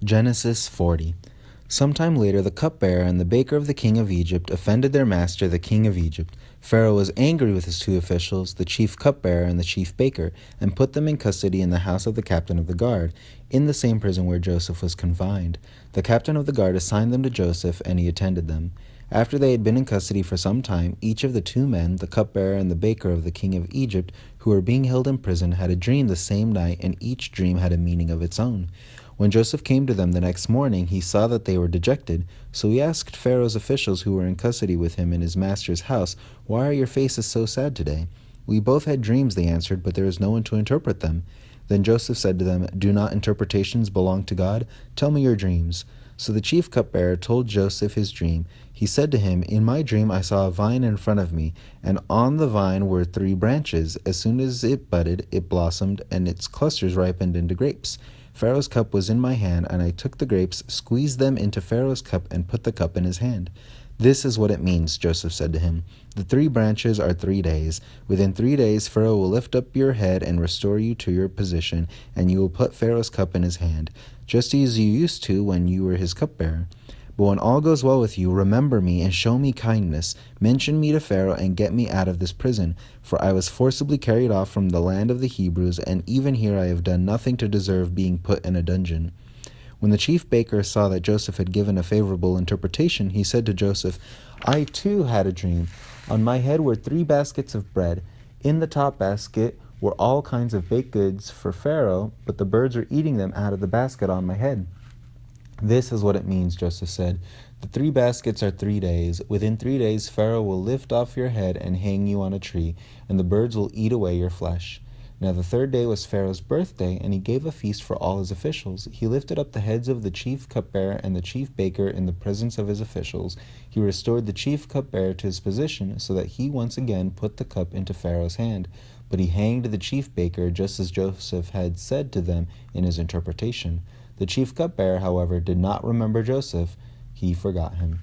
Genesis 40. Sometime later the cupbearer and the baker of the king of Egypt offended their master, the king of Egypt. Pharaoh was angry with his two officials, the chief cupbearer and the chief baker, and put them in custody in the house of the captain of the guard, in the same prison where Joseph was confined. The captain of the guard assigned them to Joseph, and he attended them. After they had been in custody for some time, each of the two men, the cupbearer and the baker of the king of Egypt, who were being held in prison, had a dream the same night, and each dream had a meaning of its own. When Joseph came to them the next morning, he saw that they were dejected. So he asked Pharaoh's officials who were in custody with him in his master's house, "Why are your faces so sad today?" "We both had dreams," they answered, "but there is no one to interpret them." Then Joseph said to them, "Do not interpretations belong to God? Tell me your dreams." So the chief cupbearer told Joseph his dream. He said to him, "In my dream I saw a vine in front of me, and on the vine were 3 branches. As soon as it budded, it blossomed, and its clusters ripened into grapes. Pharaoh's cup was in my hand, and I took the grapes, squeezed them into Pharaoh's cup, and put the cup in his hand." "This is what it means," Joseph said to him. "The 3 branches are 3 days. Within 3 days Pharaoh will lift up your head and restore you to your position, and you will put Pharaoh's cup in his hand, just as you used to when you were his cupbearer. But when all goes well with you, remember me and show me kindness. Mention me to Pharaoh and get me out of this prison, for I was forcibly carried off from the land of the Hebrews, and even here I have done nothing to deserve being put in a dungeon." When the chief baker saw that Joseph had given a favorable interpretation, he said to Joseph, "I too had a dream. On my head were 3 baskets of bread. In the top basket were all kinds of baked goods for Pharaoh, but the birds are eating them out of the basket on my head." "This is what it means," Joseph said. "The 3 baskets are 3 days. Within 3 days Pharaoh will lift off your head and hang you on a tree, and the birds will eat away your flesh." Now the 3rd day was Pharaoh's birthday, and he gave a feast for all his officials. He lifted up the heads of the chief cupbearer and the chief baker in the presence of his officials. He restored the chief cupbearer to his position, so that he once again put the cup into Pharaoh's hand. But he hanged the chief baker, just as Joseph had said to them in his interpretation. The chief cupbearer, however, did not remember Joseph. He forgot him.